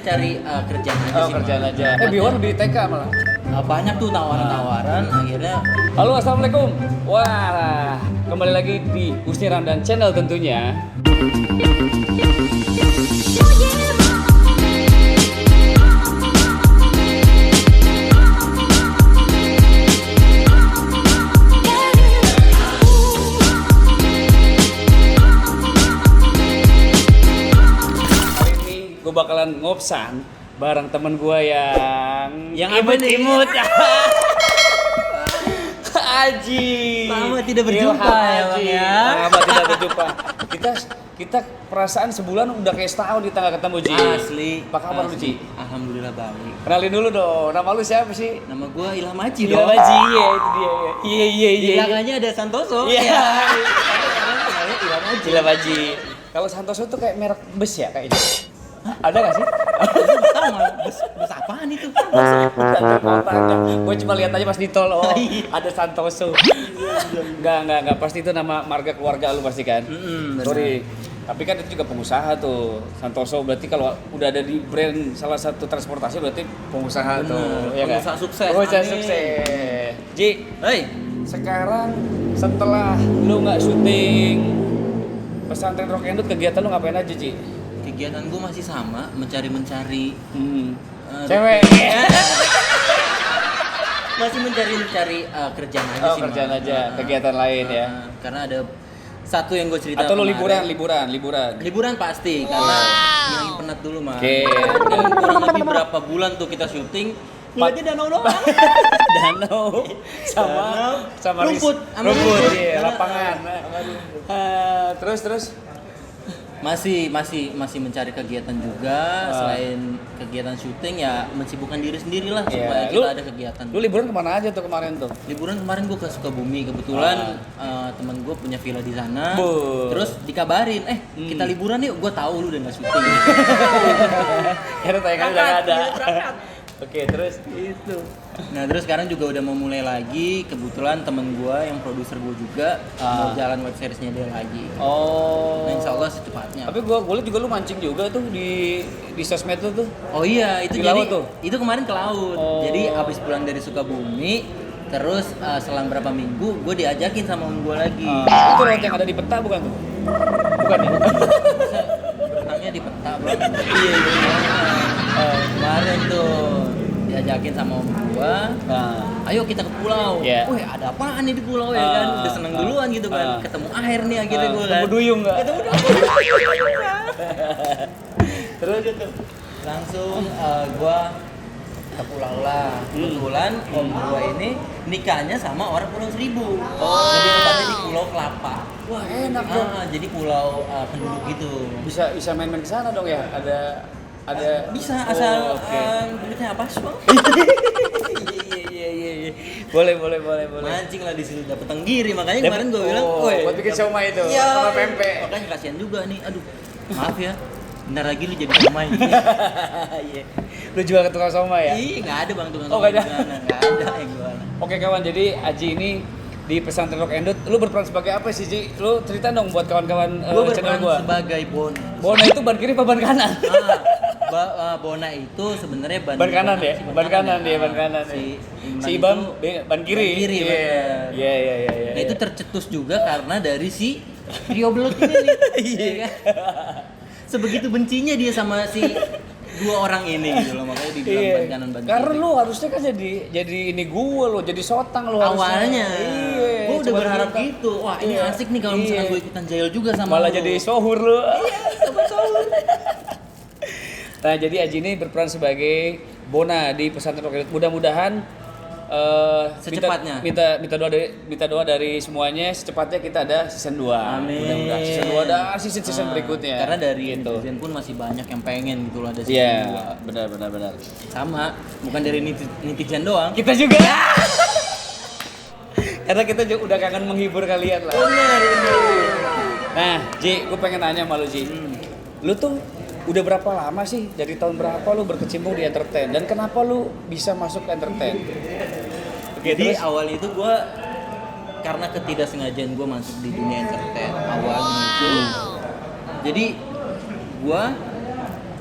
cari kerjaan aja sih. Kerjaan aja. Biwan di TK malah. Banyak tuh tawaran-tawaran, akhirnya. Halo, assalamualaikum. Wah, kembali lagi di Husni Ramdan Channel tentunya. Gue bakalan ngopsan bareng temen gue yang imut-imut. Aji. Lama tidak berjumpa ya Bang ya. Lama tidak berjumpa. Kita perasaan sebulan udah kayak setahun kita nggak ketemu Ji. Asli. Apa kabar lu Ji? Alhamdulillah baik. Kenalin dulu dong. Nama lu siapa sih? Nama gue Ilham Aji dong. Ilham Aji, ya itu dia. Iya. Di belakangnya ada Santoso. Iya. Ilham Aji. Ilham Aji. Kalau Santoso tuh kayak merek bus ya kayaknya. Hah? Ada nggak sih? Bus apaan itu? Gue cuma lihat aja pas di tol, ada Santoso. Enggak, pasti itu nama marga keluarga lu pasti kan? Sorry. Tapi kan itu juga pengusaha tuh. Santoso berarti kalau udah ada di brand salah satu transportasi berarti pengusaha tuh. Ya pengusaha sukses. Pengusaha Amin. sukses. Ji, Hei, sekarang setelah lu nggak syuting pesantren Rock and Roll, kegiatan lu ngapain aja Ji? kegiatan gue masih sama, mencari Cewek. Masih mencari kerjaan aja sih. Kerjaan aja, kegiatan lain ya. Karena ada satu yang gue cerita. Atau lu kemarin. liburan Pasti, karena ngilangin penat dulu mah. Oke. Dan kurang lebih berapa bulan tuh kita syuting. Ngeliatnya danau doang. Danau sama rumput, iya, lapangan. Terus Masih mencari kegiatan juga. Selain kegiatan syuting ya mensibukkan diri sendiri lah supaya kita ada kegiatan. Lu liburan kemana aja tuh kemarin tuh? Liburan kemarin gue ke Sukabumi, kebetulan teman gue punya villa di sana. Terus dikabarin, kita liburan yuk. Gue tahu lu udah nggak syuting. Karena tayangan udah nggak ada. Oke, terus Itu. Nah terus sekarang juga udah mau mulai lagi. Kebetulan temen gue yang produser gue juga mau jalan web seriesnya dia lagi. Nah insya Allah secepatnya. Tapi gue liat juga lu mancing juga tuh di sosmed lu tuh. Oh iya, itu Di jadi laut tuh? itu kemarin ke laut. Jadi abis pulang dari Sukabumi, terus selang berapa minggu gue diajakin sama om gue lagi. Itu laut yang ada di peta bukan tuh? Bukan ya? Berenangnya di peta bang. Iya. Kemarin tuh diajakin sama om gue. Ayo kita ke pulau. Yeah. Wih ada apaan nih di pulau ya kan? Udah seneng duluan gitu kan. Ketemu air nih akhirnya gue kan. Ketemu duyung nggak? Ketemu duyung. Terus itu Langsung gue ke pulau lah. Kebetulan om gue ini nikahnya sama orang Pulau Seribu. Lebih tepatnya di Pulau Kelapa. wah enak dong. Jadi pulau penduduk gitu. Bisa main-main ke sana dong ya? Ada Bisa asal oke. duitnya apa sih bang? Iya. Boleh. Mancing lah di sini dapat tenggiri, makanya kemarin gue bilang, buat bikin siomay itu sama pempek. Makanya kasihan juga nih, aduh maaf ya, bentar lagi lu jadi siomay. Iya. Lu jual ke tukang siomay ya? Ih nggak ada bang tukang Oh, siomay nggak di ada? sana, nggak ada yang jualan. Oke kawan, jadi Aji ini di pesantren Rock and Roll, lu berperan sebagai apa sih Ji? Lu cerita dong buat kawan-kawan Gue channel berperan gua. sebagai Bona. Bona itu ban kiri apa ban kanan? Bona itu sebenarnya Ban kanan ya? Ban kanan dia, ban kanan. Si Ibam ban kiri. Ban kiri, bener. Iya. Nah itu tercetus juga karena dari si Rio Blood ini nih. Iya kan? Sebegitu bencinya dia sama si dua orang ini gitu loh, makanya dibilang ban kanan ban kiri. Karena lu harusnya kan jadi ini gua lo, jadi sotang lu harusnya. Awalnya. Iya. Gue udah Coba berharap kita. gitu. Wah, ini Iya. asik nih kalau misalkan gue ikutan jail juga sama Malah lu. jadi sohur lu. Iya, sama sohur. Nah, jadi Aji ini berperan sebagai Bona di pesantren Rock and Roll. Mudah-mudahan Secepatnya. minta doa dari semuanya, secepatnya kita ada season 2. Amin. Mudah-mudahan season 2 ada season berikutnya. Karena dari gitu. netizen pun masih banyak yang pengen gitu loh ada season Iya, 2. benar. Sama, bukan dari netizen doang. Kita juga. Karena kita juga udah kangen menghibur kalian lah. Bener. Nah, Ji, gue pengen nanya sama lu, Ji. Lu tuh udah berapa lama sih? Dari tahun berapa lu berkecimpung di entertain? Dan kenapa lu bisa masuk ke entertain? Jadi awal itu gue karena ketidaksengajaan gue masuk di dunia entertain awalnya itu. Jadi gue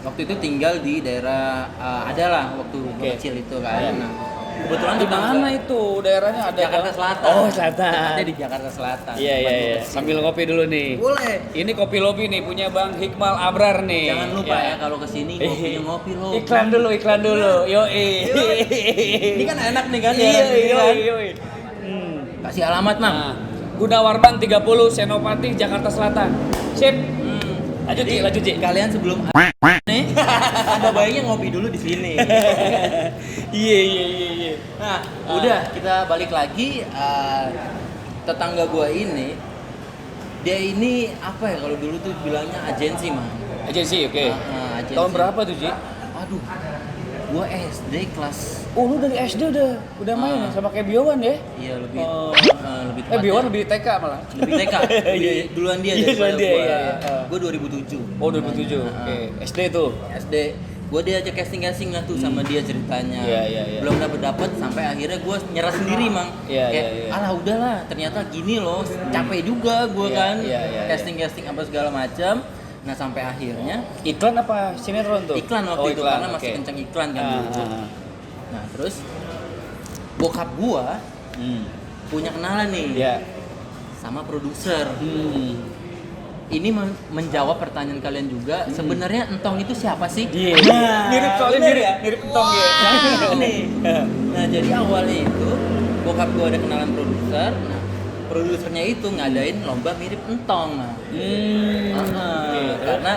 waktu itu tinggal di daerah adalah waktu gua kecil itu kan. Iya. Nah, kebetulan Di mana itu daerahnya ada? Jakarta Selatan. Oh, Selatan. Ada di Jakarta Selatan. Iya. Sambil ngopi dulu nih. Boleh. Ini Kopi Lobi nih punya Bang Hikmal Abrar nih. Jangan lupa ya kalau kesini ngopi lo. Iklan dulu. Yoi. Ini kan enak nih kan? Yoi. Kasih alamat, Mang. Nah, Gunawarman 30 Senopati Jakarta Selatan. Sip. Lanjut Ji. Kalian sebelum nih ada baiknya ngopi dulu di sini. Iya. Nah, udah kita balik lagi. Tetangga gua ini, dia ini apa ya kalau dulu tuh bilangnya agensi, Mang. Agensi, oke. Agensi. Tahun berapa tuh, Ji? Aduh, gua SD kelas. Oh, lu dari SD udah main ya sama kayak Biowan ya? Iya lebih Biowan tepatnya. lebih TK malah. Lebih TK. Duluan dia Iya, daripada duluan dia, gua. iya. Gua 2007. Oh, 2007. Oke. SD tuh. SD. Gua diajak casting lah tuh sama dia ceritanya. Iya. Belum dapet sampai akhirnya gua nyerah sendiri, Mang. Iya. Alah udahlah, ternyata gini loh. Capek juga gua Iya, kan. iya. Casting apa segala macam. Nah, sampai akhirnya Iklan apa sinetron tuh? iklan waktu itu karena masih kenceng iklan kan dulu. Nah, terus bokap gua punya kenalan nih. Iya. Sama produser. Ini menjawab pertanyaan kalian juga. Sebenarnya Entong itu siapa sih? Iya. Nah, Mirip soalnya bener mirip Entong ya. nih. Nah, jadi awalnya itu bokap gua ada kenalan produser. Nah, produsernya itu ngadain lomba mirip Entong. Nah, karena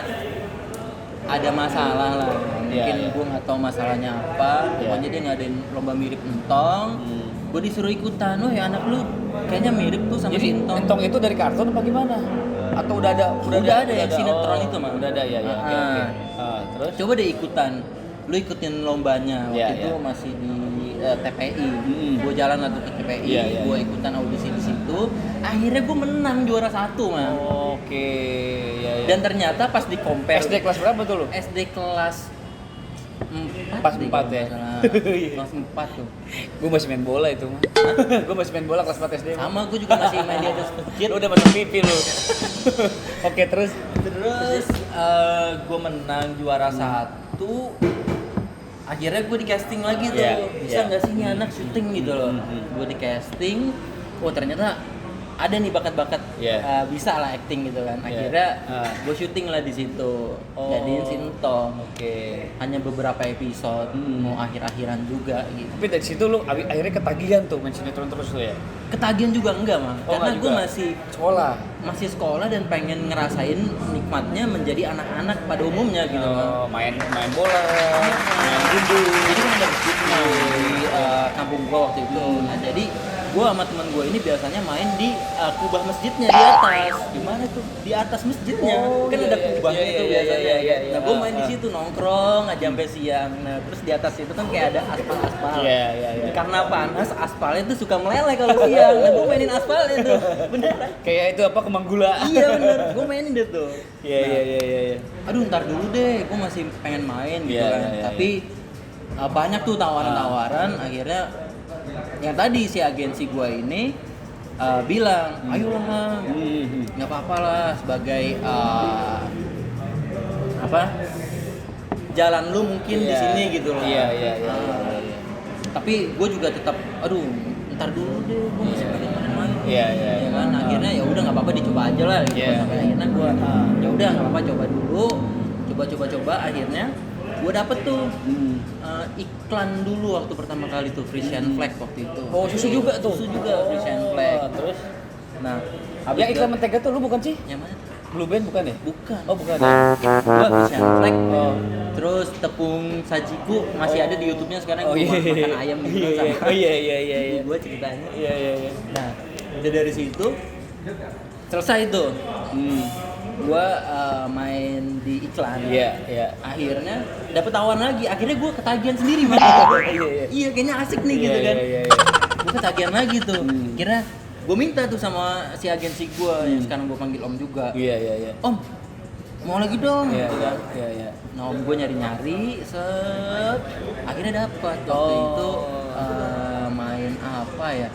ada masalah lah. Mungkin Iya. gua nggak tahu masalahnya apa. Pokoknya dia ngadain lomba mirip Entong. Gue disuruh ikutan, oh ya anak lu kayaknya mirip tuh sama Jadi si Entong. Entong itu dari kartun apa gimana? Atau udah ada yang sinetron itu, Mang. Udah ada ya. Oke. Terus Coba deh ikutan, lu ikutin lombanya waktu Iya, itu iya. masih di TPI. Gue jalan atau ke TPI, Iya. gue ikutan audisi di situ. Akhirnya gue menang juara 1, Mang. Oke, ya. Dan ternyata pas di compare SD kelas berapa tuh lu? SD kelas 4 Pas 4 ya? Kelas 4 tuh. Gue masih main bola itu mah. Gue masih main bola kelas 4 SD. Sama gue juga masih main di atas masjid. Lu udah masuk pipi lu. Oke, terus gue menang juara 1. Akhirnya gue di casting lagi tuh. Iya, Bisa nggak sih ini anak syuting gitu loh. Gue di casting. Oh ternyata ada nih bakat-bakat bisa lah acting gitu kan. Akhirnya gue syuting lah di situ. Jadiin si Entong. Oke. Hanya beberapa episode, mau akhir-akhiran juga gitu. Tapi dari situ lu akhirnya ketagihan tuh main sinetron terus lu ya? Ketagihan juga enggak, Mang. Karena gue masih sekolah dan pengen ngerasain nikmatnya menjadi anak-anak pada umumnya gitu. Main bola, main gundu. Jadi kan ada masjidnya di kampung gue waktu itu. Nah jadi gue sama teman gue ini biasanya main di kubah masjidnya di atas. Gimana tuh? Di atas masjidnya kan ada kubahnya tuh biasanya. Nah gue main di situ nongkrong aja sampai siang. Nah terus di atas itu kan kayak ada aspal. Iya. Karena panas aspalnya tuh suka meleleh kalau siang. Nah gue mainin aspalnya tuh beneran. Kayak itu apa kembang gula? Iya bener, gue mainin deh tuh. Iya. Aduh ntar dulu deh, gue masih pengen main gitu kan. Tapi banyak tuh tawaran-tawaran. Akhirnya yang tadi si agensi gue ini bilang, ayolah, nggak apa-apa lah sebagai jalan lu mungkin di sini gitu loh. Iya. Tapi gue juga tetap, aduh ntar dulu deh, gue masih pengen main. Iya. Ya kan, akhirnya ya udah nggak apa-apa dicoba aja lah gitu. Sampai akhirnya gue ya udah nggak apa-apa coba dulu, coba akhirnya gue dapet tuh iklan dulu waktu pertama kali tuh Frisian Flag waktu itu. Oh susu juga tuh? Susu juga Frisian Flag. Terus? Nah Yang iklan mentega tuh lu bukan sih? yang mana? Blue Band bukan ya? Bukan. Oh bukan. Gua Frisian Flag. Terus tepung sajiku masih ada di YouTube-nya sekarang. Gua makan ayam gitu sama. Iya. Gue ceritanya. Iya. Nah dari situ selesai tuh. Gue main di iklan. Iya. Akhirnya dapet tawaran lagi. Akhirnya gue ketagihan sendiri, Mas. Iya, kayaknya asik nih gitu kan. Iya. Gue ketagihan lagi tuh. Kira gue minta tuh sama si agensi gue yang sekarang gue panggil Om juga. Iya. Om, mau lagi dong. Iya. Gitu kan. Nah, Om gue nyari-nyari, set. Akhirnya dapat waktu itu main apa ya?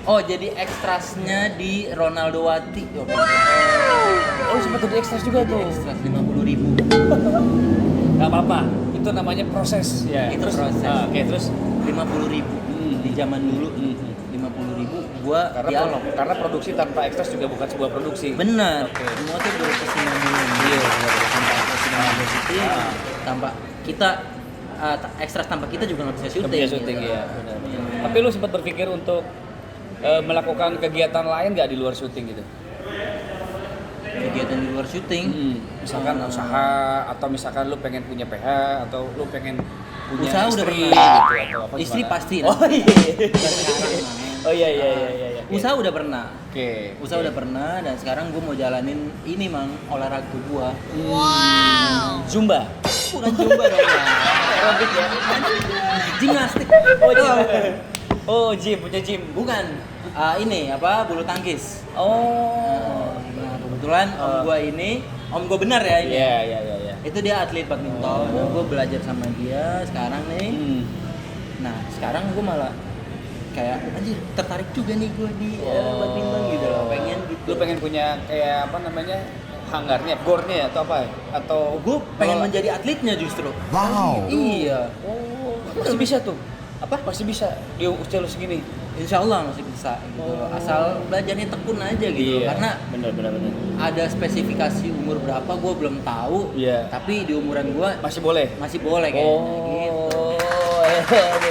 Oh, jadi ekstrasnya di Ronaldo Wati. Oh, sempat jadi ekstras juga tuh. Ekstras 50.000. Nggak apa-apa, itu namanya proses. Ya. Itu terus, proses. Oke, terus 50.000 di zaman dulu. 50.000 gua dialog. karena produksi tanpa ekstras juga bukan sebuah produksi. Benar. Oke. Semua tuh berkesinambungan. Iya, Tanpa kesinambungan syuting, tanpa kita ekstras tanpa kita juga nggak bisa Nggak syuting. bisa syuting gitu. ya. Benar. Tapi lu sempat berpikir untuk melakukan kegiatan lain nggak di luar syuting gitu? Kegiatan di luar syuting. Misalkan usaha atau misalkan lu pengen punya PH atau lu pengen punya Usaha udah istri pernah. gitu atau apa Istri gimana? pasti. Oh iya. Sekarang, Oh iya. Oke. Usaha udah pernah. Oke. Usaha udah pernah dan sekarang gue mau jalanin ini mang olahraga gua. Zumba. Bukan zumba dong ya. Aerobik ya. Gimnastik. Oh gym. Oh gym, punya gym. Bukan. Ini apa bulu tangkis. Oh. Nah, kebetulan om gua benar ya ini. Iya. Itu dia atlet badminton. Gue belajar sama dia sekarang nih. Nah, sekarang gue malah kayak anjir tertarik juga nih gue di badminton gitu loh, pengen gitu. Lu pengen punya kayak apa namanya? Hanggarnya, gornya atau apa? Atau gue pengen menjadi atletnya justru. Wow. Iya. Oh, masih bisa tuh. Apa? Masih bisa di usia lu segini. Insya Allah masih bisa gitu loh. Asal belajarnya tekun aja gitu. Iya. Karena benar. ada spesifikasi umur berapa gue belum tahu. Iya. Tapi di umuran gue Masih boleh. boleh kayaknya gitu.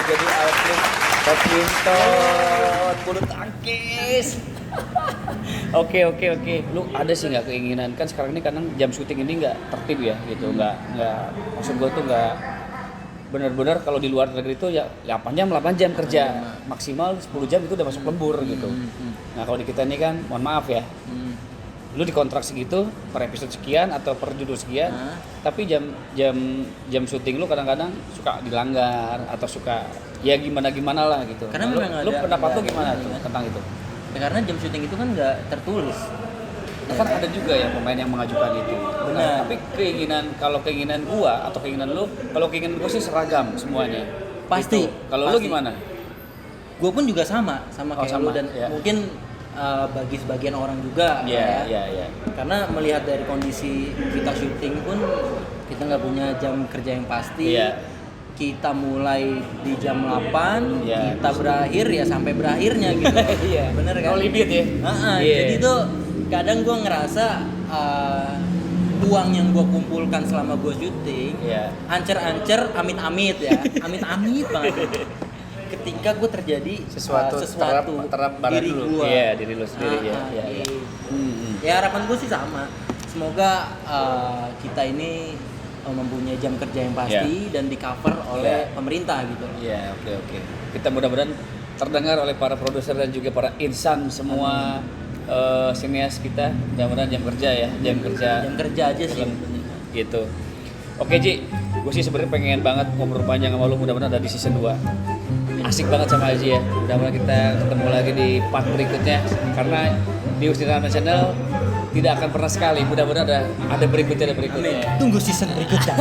Jadi atlet badminton, bulu tangkis. Oke. Lu ada sih nggak keinginan kan sekarang ini kadang jam syuting ini nggak tertib ya gitu, nggak maksud gua tuh nggak benar-benar kalau di luar negeri itu ya 8 jam kerja maksimal 10 jam itu udah masuk lembur gitu. Nah kalau di kita ini kan mohon maaf ya, lu dikontrak segitu per episode sekian atau per judul sekian, tapi jam syuting lu kadang-kadang suka dilanggar atau suka ya gimana lah gitu. Karena Nah, memang lu ada- pendapat lu ada- gimana ada- tuh tentang itu? Ya, karena jam syuting itu kan nggak tertulis. Nah, kan ada juga ya pemain yang mengajukan itu. Benar. Nah, tapi kalau keinginan gua atau keinginan lu, kalau keinginan gua sih seragam semuanya. Pasti. Gitu. Kalau lu Pasti. gimana? Gue pun juga sama kayak sama, lu dan ya. mungkin bagi sebagian orang juga. Iya. Karena melihat dari kondisi kita syuting pun kita nggak punya jam kerja yang pasti. Iya. Kita mulai di jam 8, Iya. kita berakhir ya sampai berakhirnya gitu. Iya. Bener kan? No limit ya. Iya. Jadi tuh kadang gue ngerasa uang yang gue kumpulkan selama gue syuting, Iya. ancer-ancer, amit-amit ya, amit-amit banget. Ketika gue terjadi sesuatu terap diri dulu. gue, Iya, diri lu sendiri ya. gitu. Hmm. Ya harapan gue sih sama. Semoga kita ini mempunyai jam kerja yang pasti dan di cover oleh pemerintah gitu. Iya, oke. Kita mudah-mudahan terdengar oleh para produser dan juga para insan semua sinias kita. Mudah-mudahan jam kerja Jam kerja aja sih. film gitu. Oke Ji, gue sih sebenarnya pengen banget ngobrol panjang sama lu, mudah-mudahan ada di season 2. Asik banget sama Aji ya. Mudah-mudahan kita ketemu lagi di part berikutnya karena di Ustina Channel tidak akan pernah sekali. Mudah-mudahan ada berikutnya. Tunggu season berikutnya.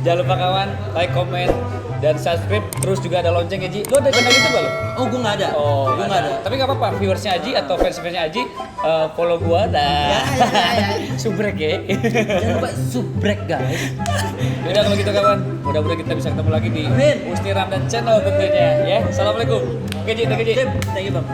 Jangan lupa kawan, like, komen, dan subscribe. Terus juga ada lonceng ya Ji. Lu ada channel YouTube gak lu? Oh, gue nggak ada. Gue nggak ada. Tapi nggak apa-apa, viewersnya Aji atau fansnya Aji follow gua dan subrek ya. Jangan lupa subrek guys. Yaudah kalau gitu kawan, mudah-mudahan kita bisa ketemu lagi di Amin. Usti Ramdan Channel tentunya ya. Assalamualaikum. Oke Ji, thank you Ji. Thank you bang.